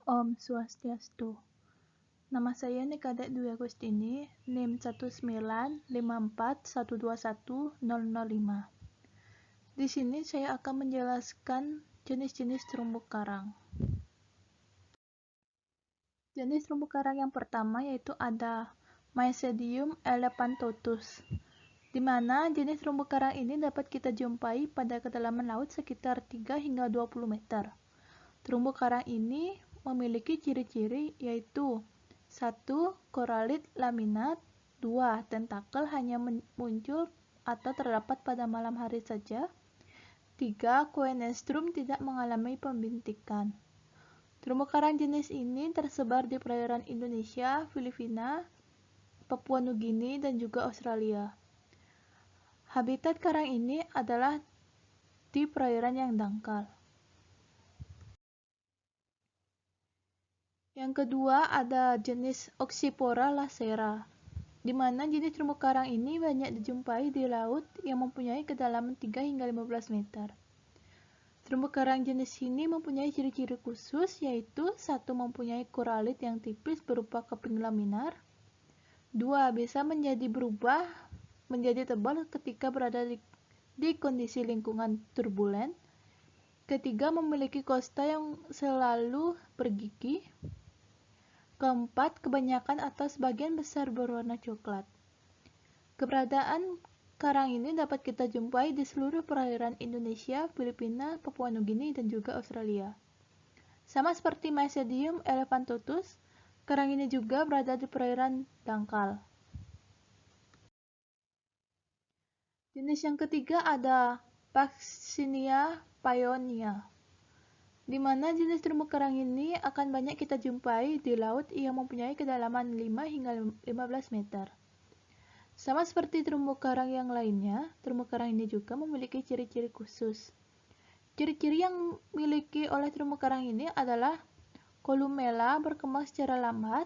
Om Swastiastu. Nama saya Nikadek Dwi Agustini, NIM 19541210005. Di sini saya akan menjelaskan jenis-jenis terumbu karang. Jenis terumbu karang yang pertama yaitu ada Mycedium elephantotus, di mana jenis terumbu karang ini dapat kita jumpai pada kedalaman laut sekitar 3 hingga 20 meter. Terumbu karang ini memiliki ciri-ciri yaitu 1. Koralit laminat. 2. Tentakel hanya muncul atau terdapat pada malam hari saja. 3. Coenestrum tidak mengalami pembintikan. Terumbu karang jenis ini tersebar di perairan Indonesia, Filipina, Papua Nugini, dan juga Australia. Habitat karang ini adalah di perairan yang dangkal. Yang kedua ada jenis Oxyphora lacera, di mana jenis terumbu karang ini banyak dijumpai di laut yang mempunyai kedalaman 3 hingga 15 meter. Terumbu karang jenis ini mempunyai ciri-ciri khusus yaitu 1. Mempunyai koralit yang tipis berupa keping laminar. 2. Bisa berubah menjadi tebal ketika berada di kondisi lingkungan turbulen. Ketiga, memiliki kosta yang selalu bergigi. Keempat, kebanyakan atau sebagian besar berwarna coklat. Keberadaan karang ini dapat kita jumpai di seluruh perairan Indonesia, Filipina, Papua Nugini, dan juga Australia. Sama seperti Mycedium elephantotus, karang ini juga berada di perairan dangkal. Jenis yang ketiga ada Paxinia pyonia, di mana jenis terumbu karang ini akan banyak kita jumpai di laut yang mempunyai kedalaman 5 hingga 15 meter. Sama seperti terumbu karang yang lainnya, terumbu karang ini juga memiliki ciri-ciri khusus. Ciri-ciri yang dimiliki oleh terumbu karang ini adalah kolumella berkembang secara lambat.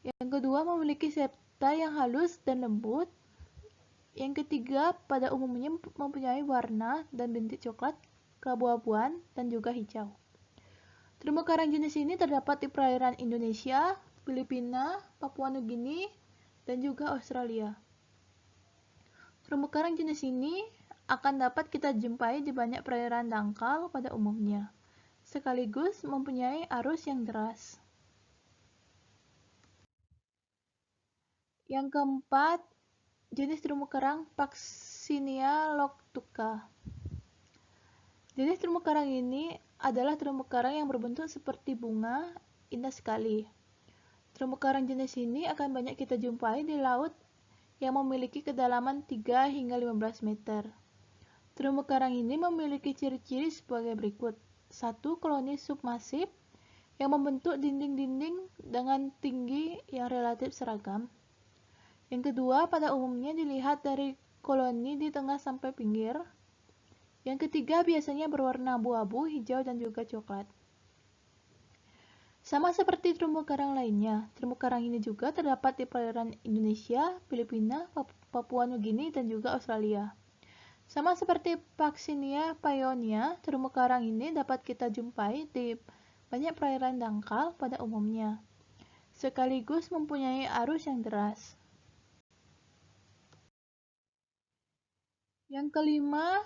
Yang kedua, memiliki septa yang halus dan lembut. Yang ketiga, pada umumnya mempunyai warna dan bintik coklat, keabu-abuan, dan juga hijau. Terumbu karang jenis ini terdapat di perairan Indonesia, Filipina, Papua Nugini, dan juga Australia. Terumbu karang jenis ini akan dapat kita jumpai di banyak perairan dangkal pada umumnya, sekaligus mempunyai arus yang deras. Yang keempat, jenis terumbu karang Paxinia loctuca. Jenis terumbu karang ini adalah terumbu karang yang berbentuk seperti bunga, indah sekali. Terumbu karang jenis ini akan banyak kita jumpai di laut yang memiliki kedalaman 3 hingga 15 meter. Terumbu karang ini memiliki ciri-ciri sebagai berikut. 1. Koloni submasif yang membentuk dinding-dinding dengan tinggi yang relatif seragam. Yang kedua, pada umumnya dilihat dari koloni di tengah sampai pinggir. Yang ketiga, biasanya berwarna abu-abu, hijau, dan juga coklat. Sama seperti terumbu karang lainnya, terumbu karang ini juga terdapat di perairan Indonesia, Filipina, Papua Nugini, dan juga Australia. Sama seperti Paxinia pyonia, terumbu karang ini dapat kita jumpai di banyak perairan dangkal pada umumnya, sekaligus mempunyai arus yang deras. Yang kelima,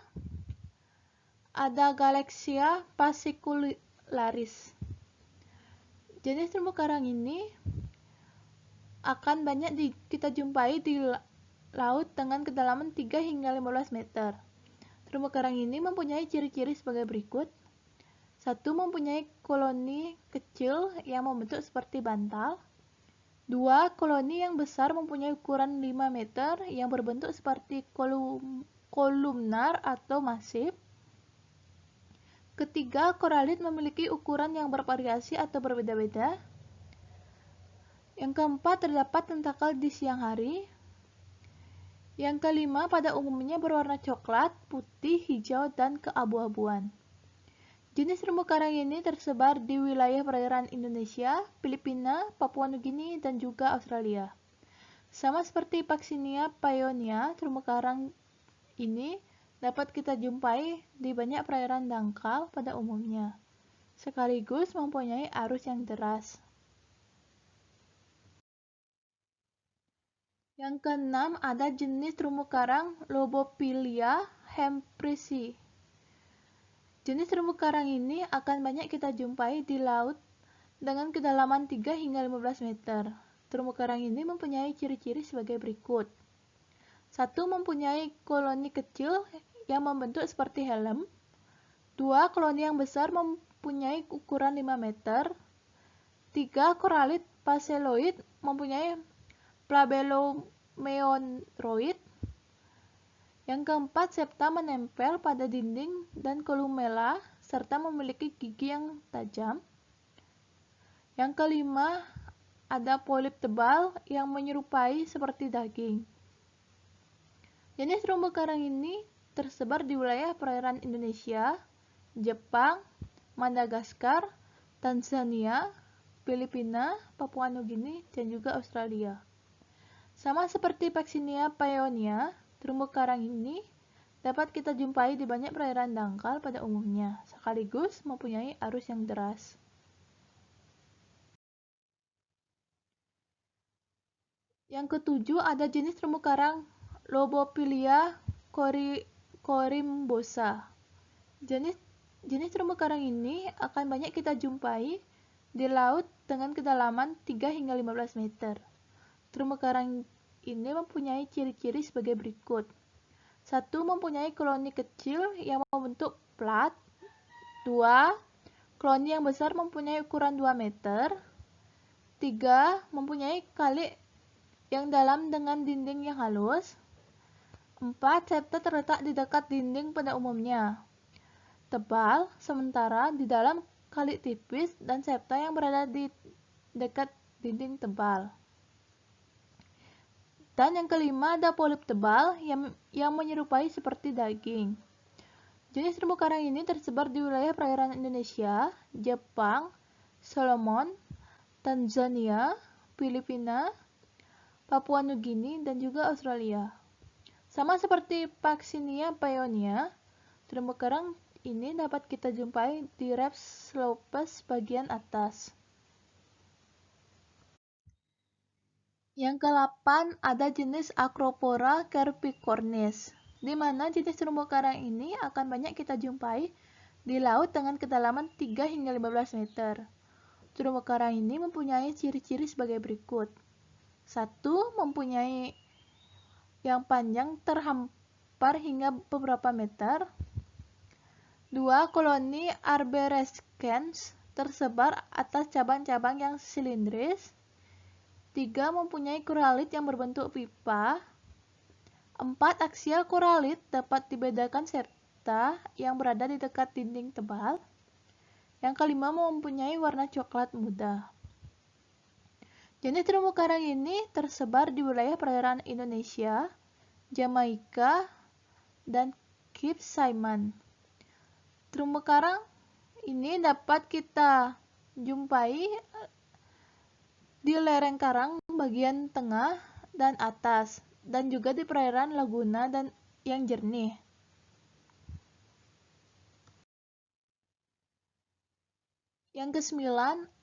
ada Galexia fascicularis. Jenis terumbu karang ini akan banyak kita jumpai di laut dengan kedalaman 3 hingga 15 meter. Terumbu karang ini mempunyai ciri-ciri sebagai berikut. 1. Mempunyai koloni kecil yang membentuk seperti bantal. 2. Koloni yang besar mempunyai ukuran 5 meter yang berbentuk seperti kolumnar atau masif. Ketiga, koralit memiliki ukuran yang bervariasi atau berbeda-beda. Yang keempat, terdapat tentakel di siang hari. Yang kelima, pada umumnya berwarna coklat, putih, hijau, dan keabu-abuan. Jenis terumbu karang ini tersebar di wilayah perairan Indonesia, Filipina, Papua Nugini, dan juga Australia. Sama seperti Paxinia pyonia, terumbu karang ini dapat kita jumpai di banyak perairan dangkal pada umumnya, sekaligus mempunyai arus yang deras. Yang keenam, ada jenis terumbu karang Lobophilia hemprisi. Jenis terumbu karang ini akan banyak kita jumpai di laut dengan kedalaman 3 hingga 15 meter. Terumbu karang ini mempunyai ciri-ciri sebagai berikut. 1. Mempunyai koloni kecil yang membentuk seperti helm. 2. Koloni yang besar mempunyai ukuran 5 meter. 3. Koralit phaseoloid mempunyai flabelomeonroid. Yang keempat, septa menempel pada dinding dan kolumella serta memiliki gigi yang tajam. Yang kelima, ada polip tebal yang menyerupai seperti daging. Jenis terumbu karang ini tersebar di wilayah perairan Indonesia, Jepang, Madagaskar, Tanzania, Filipina, Papua Nugini, dan juga Australia. Sama seperti Vaxinia pyonia, terumbu karang ini dapat kita jumpai di banyak perairan dangkal pada umumnya, sekaligus mempunyai arus yang deras. Yang ketujuh, ada jenis terumbu karang Lobophilia corimbosa. Jenis terumbu karang ini akan banyak kita jumpai di laut dengan kedalaman 3 hingga 15 meter. Terumbu karang ini mempunyai ciri-ciri sebagai berikut. 1. Mempunyai koloni kecil yang membentuk plat. 2. Koloni yang besar mempunyai ukuran 2 meter. 3. Mempunyai kali yang dalam dengan dinding yang halus. 4. Septa terletak di dekat dinding pada umumnya tebal, sementara di dalam kali tipis, dan septa yang berada di dekat dinding tebal. Dan yang kelima, ada polip tebal yang menyerupai seperti daging. Jenis terumbu karang ini tersebar di wilayah perairan Indonesia, Jepang, Solomon, Tanzania, Filipina, Papua Nugini, dan juga Australia. Sama seperti Vaxinia pyonia, terumbu karang ini dapat kita jumpai di reef slopes bagian atas. Yang ke-8, ada jenis Acropora cervicornis, di mana jenis terumbu karang ini akan banyak kita jumpai di laut dengan kedalaman 3 hingga 15 meter. Terumbu karang ini mempunyai ciri-ciri sebagai berikut. 1. Mempunyai yang panjang terhampar hingga beberapa meter. 2. Koloni arborescens tersebar atas cabang-cabang yang silindris. 3. Mempunyai koralit yang berbentuk pipa. 4. Aksial koralit dapat dibedakan septa yang berada di dekat dinding tebal. Yang kelima, mempunyai warna coklat muda. Jenis terumbu karang ini tersebar di wilayah perairan Indonesia, Jamaika, dan Cape Simon. Terumbu karang ini dapat kita jumpai di lereng karang bagian tengah dan atas, dan juga di perairan laguna dan yang jernih. Yang ke-9,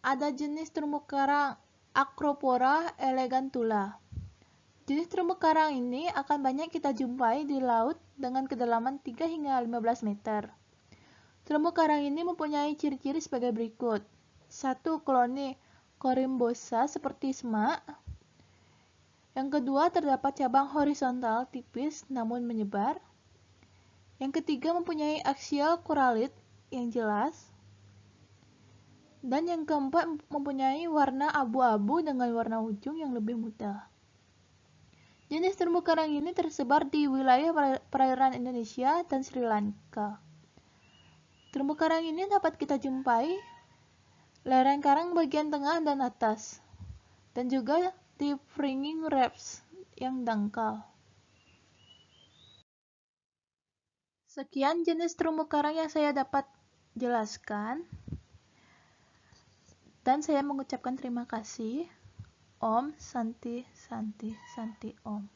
ada jenis terumbu karang Acropora elegantula. Jenis terumbu karang ini akan banyak kita jumpai di laut dengan kedalaman 3 hingga 15 meter. Terumbu karang ini mempunyai ciri-ciri sebagai berikut. 1. Koloni corimbosa seperti semak. Yang kedua, terdapat cabang horizontal tipis namun menyebar. Yang ketiga, mempunyai aksial koralit yang jelas. Dan yang keempat, mempunyai warna abu-abu dengan warna ujung yang lebih muda. Jenis terumbu karang ini tersebar di wilayah perairan Indonesia dan Sri Lanka. Terumbu karang ini dapat kita jumpai lereng karang bagian tengah dan atas, dan juga di fringing reefs yang dangkal. Sekian jenis terumbu karang yang saya dapat jelaskan, dan saya mengucapkan terima kasih. Om Santi Santi Santi Om.